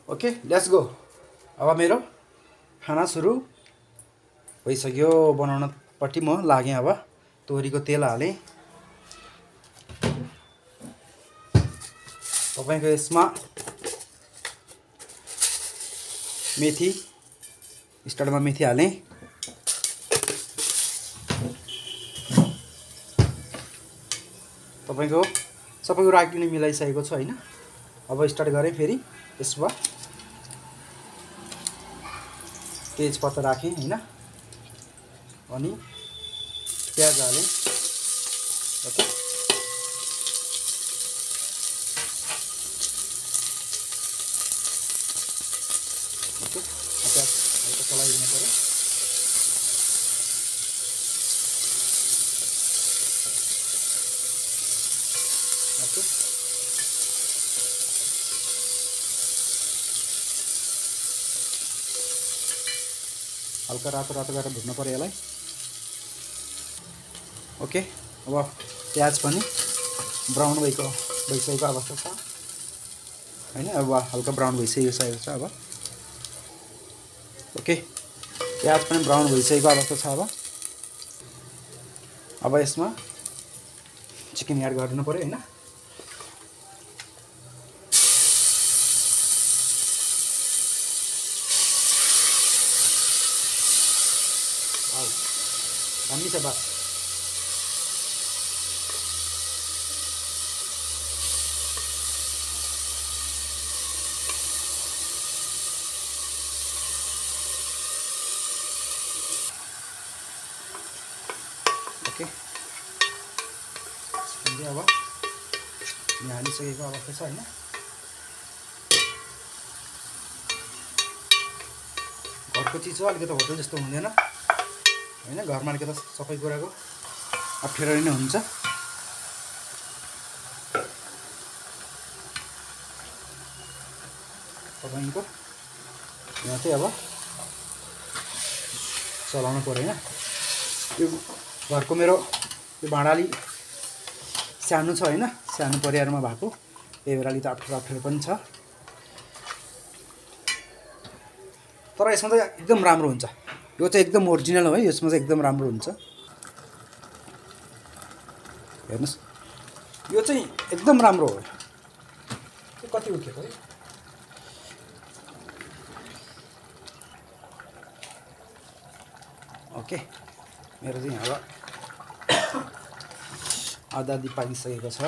Okay let's go. अब मेरो खाना सुरु भइसक्यो बनाउनपट्टि म लागेँ। अब तोरीको तेल हालेँ। तपाईको यसमा मेथी स्टार्टमा मेथी हालेँ। तपाईको सबै कुरा राखिने मिलाइसकेको छु हैन। अब स्टार्ट गरेँ फेरि। यसमा तेजपत्ता राखेँ हैन, अनि प्याज हालेँ। ओके, ओके, प्याज हल्का चलाइदिनु पर्यो। ओके, हल्का रातो रातो गरेर भुट्नु पर्यो यसलाई। ओके, अब प्याज पनि ब्राउन भइसकेको अवस्था छ हैन। अब हल्का ब्राउन भइसकेको छ। अब ओके, प्याज पनि ब्राउन भइसकेको अवस्था छ। अब यसमा चिकन एड गरिदिनु पर्यो हैन। वाउ, दामी छ बास। ओके, अब यहाँ हालिसकेको अवस्था छ हैन। घरको चिज हो, अलिकति होटल जस्तो हुँदैन हैन। घरमा अलिकति सबै कुराको अप्ठ्यारो नै हुन्छ। तपाईको यहाँ चाहिँ अब चलाउनु पर्यो हैन। यो घरको मेरो यो भाँडा अलि सानो छ हैन, सानो परिवारमा भएको, त्यही भएर अलिकति अप्ठ्यारो पनि छ। तर यसमा चाहिँ एकदम राम्रो हुन्छ। यो चाहिँ एकदम ओरिजिनल हो है। यसमा चाहिँ एकदम राम्रो हुन्छ। हेर्नुस्, यो चाहिँ एकदम राम्रो हो। यो कति उठेको है। ओके, मेरो चाहिँ अब आधा पाकिसकेको छ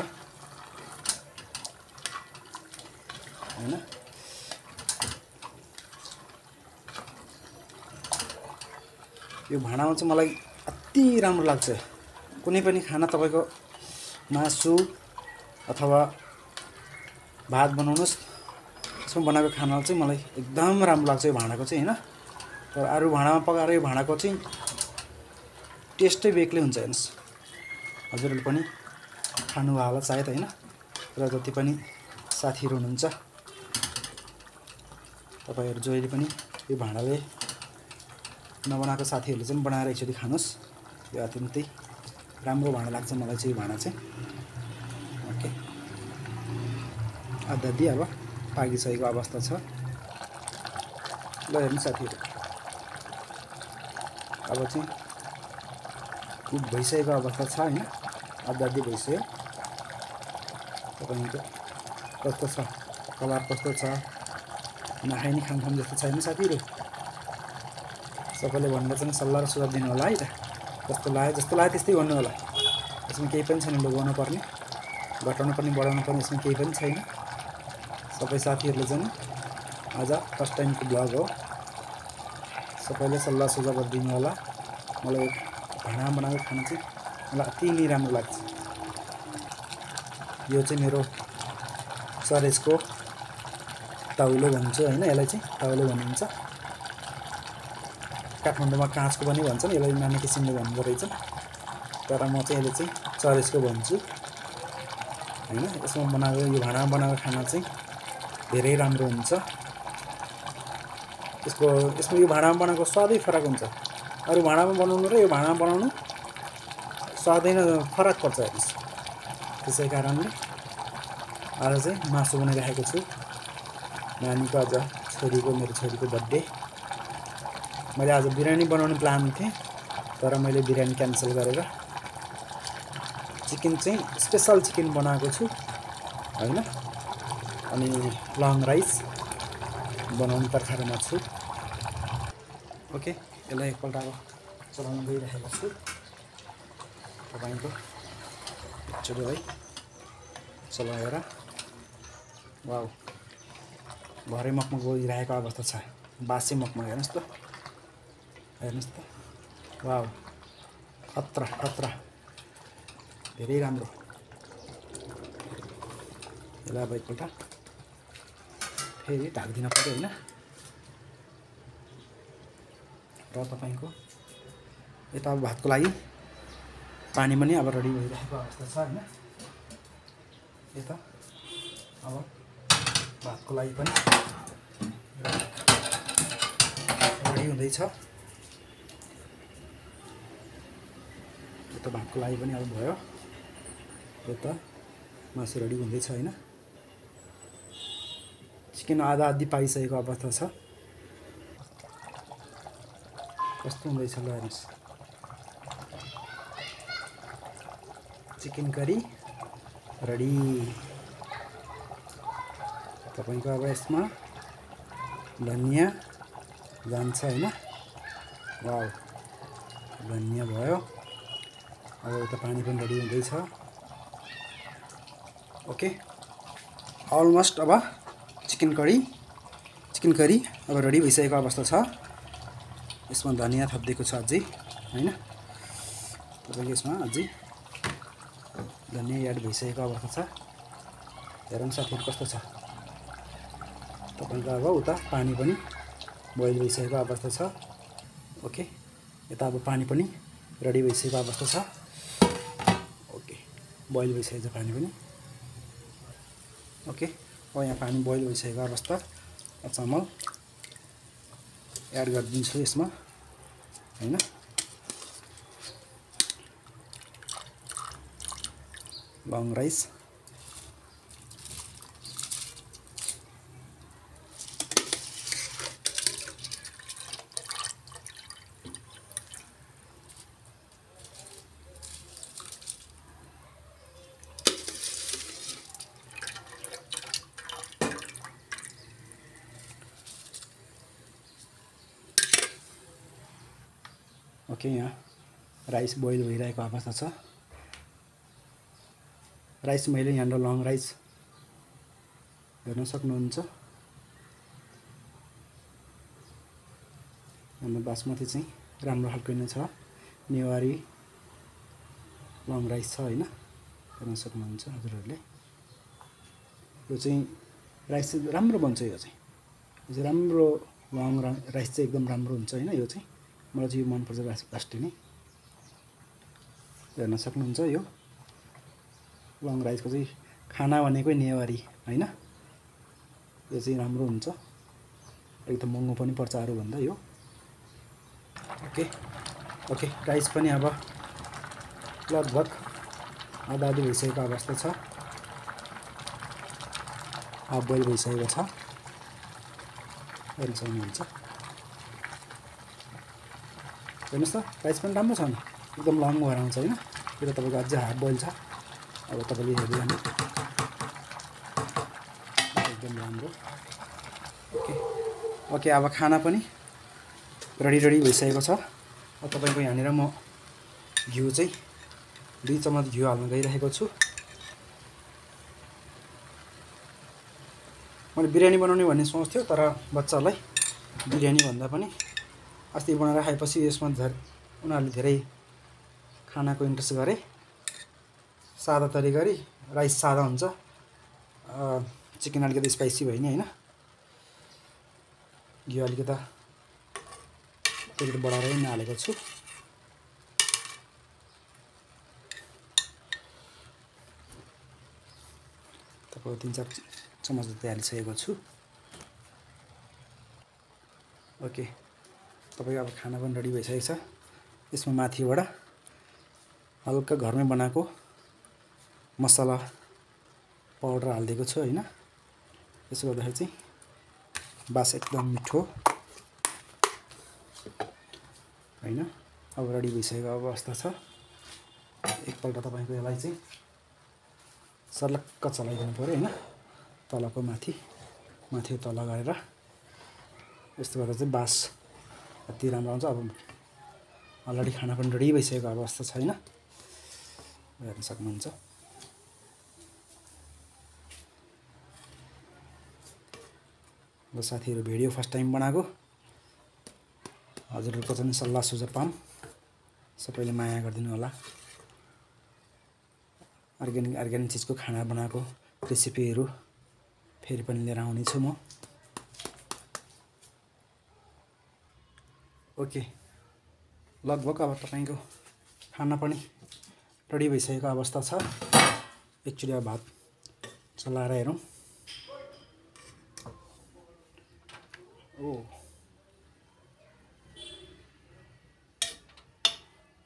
हैन। यो भाँडामा चाहिँ मलाई अति राम्रो लाग्छ। कुनै पनि खाना तपाईको मासु अथवा भात बनाउनुस्, यसमा बनाएको खाना चाहिँ मलाई एकदम राम्रो लाग्छ यो भाँडाको चाहिँ हैन। तर अरू भाँडामा पकाएर यो भाँडाको चाहिँ टेस्टै बेग्लै हुन्छ। हेर्नुस्, हजुरहरूले पनि खानुभयो होला सायद हैन। र जति पनि साथीहरू हुनुहुन्छ, तपाईहरु जहिले पनि यो भाँडाले नबनाएको साथीहरूले चाहिँ बनाएर एकचोटि खानुस्। यो अत्यन्तै राम्रो भाँडा लाग्छ मलाई चाहिँ यो भाँडा चाहिँ। ओके, आधा अब पाकिसकेको अवस्था छ। ल हेर्नु साथीहरू, अब चाहिँ कुक भइसकेको अवस्था छ हैन। आधा भइसक्यो। तपाईको कस्तो छ, कलर कस्तो छ, नखाइ नि खाम जस्तो छैन साथीहरू। सबैले भनेर चाहिँ सल्लाह र सुझाव दिनु होला है त। जस्तो लाग्यो त्यस्तै गर्नु होला। यसमा केही पनि छैन लुगाउनु पर्ने, घटाउनु पर्ने, बढाउनु पर्ने यसमा केही पनि छैन। सबै साथीहरूले चाहिँ आज फर्स्ट टाइमको ब्लग हो। सबैले सल्लाह सुझाव दिनु होला। मलाई भाँडामा बनाएको खाना चाहिँ मलाई अति नै राम्रो लाग्छ। यो चाहिँ मेरो सरेजको तौलो भन्छु हैन। यसलाई चाहिँ तौलो भनिन्छ। काठमाडौँमा काँचको पनि भन्छन्, यसलाई नाना किसिमले भन्दो रहेछ। तर म चाहिँ यसले चाहिँ चरेजको भन्छु हैन। यसमा बनाएको यो भाँडामा बनाएको खाना चाहिँ धेरै राम्रो हुन्छ। यसमा यो भाँडामा बनाएको स्वादै फरक हुन्छ। अरू भाँडामा बनाउनु र यो भाँडामा बनाउनु स्वादै नै फरक पर्छ। हेर्नुस्, त्यसै कारणले आज चाहिँ मासु बनाइराखेको छु। नानीको आज मेरो छोरीको बर्थडे। मैले आज बिरयानी बनाउने प्लान थिएँ, तर मैले बिरयानी क्यान्सल गरेर चिकन चाहिँ स्पेसल चिकन बनाएको छु हैन। अनि लङ राइस बनाउने तर्खारमा छु। ओके, यसलाई एकपल्ट अब चलाउन गइरहेको छु तपाईको एकचोटि है चलाएर। वाउ, भरे मकमक गइरहेको अवस्था छ। बासी मकमक हेर्नुहोस् त, हेर्नुहोस् त। वाउ, खतरा खतरा, धेरै राम्रो। यसलाई अब एकपल्ट फेरि ढाक्दिन पर्यो होइन। र तपाईको यता अब भातको लागि पानी पनि अब रेडी भइरहेको अवस्था छ होइन। यता अब भातको लागि पनि रेडी हुँदैछ। यता भातको लागि पनि अब भयो, यता मासु रेडी हुँदैछ होइन। चिकन आधा आधी पाइसकेको अवस्था छ। कस्तो हुँदैछ ल हेर्नुहोस्। Chicken curry ready. तपाईको अब यसमा धनिया जान्छ होइन। वाउ, धनिया भयो। अब उता पानी पनि रेडी हुँदैछ। ओके, अलमोस्ट अब चिकन करी अब रेडी भइसकेको अवस्था छ। यसमा धनिया थपिदिएको छ अझै हैन। तपाईको यसमा अझै धनिया एड भइसकेको अवस्था छ। हेरौँ साथीहरु कस्तो छ। तपाईको अब उता पानी पनि बोइल भइसकेको अवस्था छ। ओके, यता अब पानी पनि रेडी भइसकेको अवस्था छ। ओके, बोइल भइसकेको छ पानी पनि। ओके, अब यहाँ पानी बोइल भइसकेको अवस्था। चामल एड गरिदिन्छु यसमा हैन। लङ राइस ओके, यहाँ राइस बोइल भइरहेको अवस्था छ। राइस मैले यहाँ लङ राइस हेर्न सक्नुहुन्छ। हाम्रो बासमती चाहिँ राम्रो खालको नै छ। नेवारी लङ राइस छ हैन, हेर्न सक्नुहुन्छ हजुरहरूले। यो चाहिँ राइस चाहिँ राम्रो बन्छ। यो चाहिँ राम्रो लङ राइस चाहिँ एकदम राम्रो हुन्छ हैन। यो चाहिँ मलाई चाहिँ यो मन पर्छ लास्टै नै। हेर्न सक्नुहुन्छ यो लङ राइसको चाहिँ खाना भनेकै नेवारी हैन। यो चाहिँ राम्रो हुन्छ, एकदम महँगो पनि पर्छ अरू भन्दा यो। ओके ओके, राइस पनि अब लगभग आधा आधी भइसकेको अवस्था छ। हाफ बोइल भइसकेको छ, हेर्न सक्नुहुन्छ। हेर्नुहोस् त, राइस पनि राम्रो छ नि, एकदम लङ भएर आउँछ हैन। यो त तपाईको अझै हाफ बोइल छ। अब तपाईले हेर्दै एकदम राम्रो। ओके ओके, अब खाना पनि रेडी भइसकेको छ। अब तपाईको यहाँनिर म घिउ चाहिँ 2 चम्मच घिउ हाल्न गइरहेको छु। मैले बिरयानी बनाउने भन्ने सोच थियो, तर बच्चाहरूलाई बिरयानी भन्दा पनि अस्ति बनाएर खाएपछि यसमा उनीहरूले धेरै खानाको इन्ट्रेस्ट गरे। सादा तरिकाले राइस सादा हुन्छ, चिकन अलिकति स्पाइसी भयो नि हैन। घिउ अलिकति बढाएर नै हालेको छु। तपाईको 3-4 चम्मच जति हालिसकेको छु। ओके, तपाईको अब खाना पनि रेडी भइसकेको छ। यसमा माथिबाट हल्का घरमै बनाएको मसला पाउडर हालिदिएको छु हैन। त्यसो गर्दाखेरि चाहिँ बास एकदम मिठो हैन। अब रेडी भइसकेको अवस्था छ। एकपल्ट तपाईको यसलाई चाहिँ सर्लक्क चलाइदिनु पर्यो हैन, तलको माथि माथि तल गरेर। यस्तो गर्दा चाहिँ बास अति राम्रो आउँछ। अब अलरेडी खाना पनि रेडी भइसकेको अवस्था छ हैन, हेर्न सक्नुहुन्छ। ल साथीहरु, भिडियो फर्स्ट टाइम बनाएको, हजुरहरुको चाहिँ सल्लाह सुझाव पाऊँ, सबैले माया गरिदिनु होला। अर्ग्यानिक चीजको खाना बनाएको रेसिपीहरु फेरि पनि लिएर आउने छु म। ओके, लगभग अब तपाईको खाना पनि रेडी भइसकेको अवस्था छ। एकचोटि अब भात चलाएर हेरौँ। ओ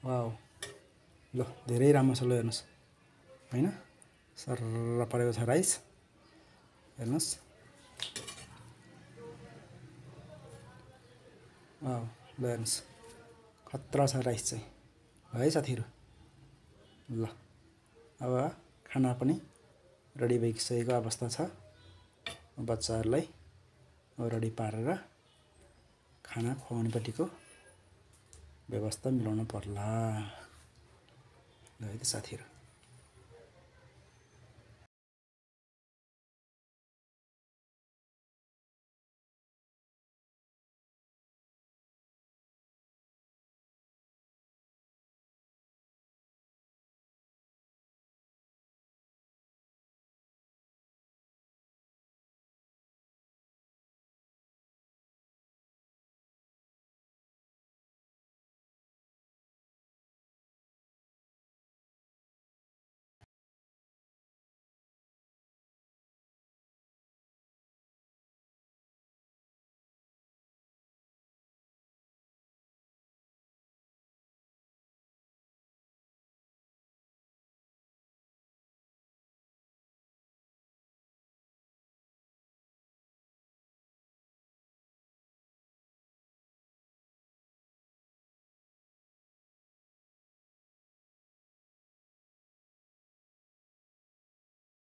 वाउ, ल धेरै राम्रो छ। ल हेर्नुस् हैन, सरर परेको छ राइस, हेर्नुस्। वाउ, ल हेर्नुस्, खतरा छ राइस चाहिँ है साथीहरु। ल अब खाना पनि रेडी भइसकेको अवस्था छ। बच्चाहरुलाई अब रेडी पारेर खाना खुवाउनेपट्टिको व्यवस्था मिलाउनु पर्ला। ल है त साथीहरु।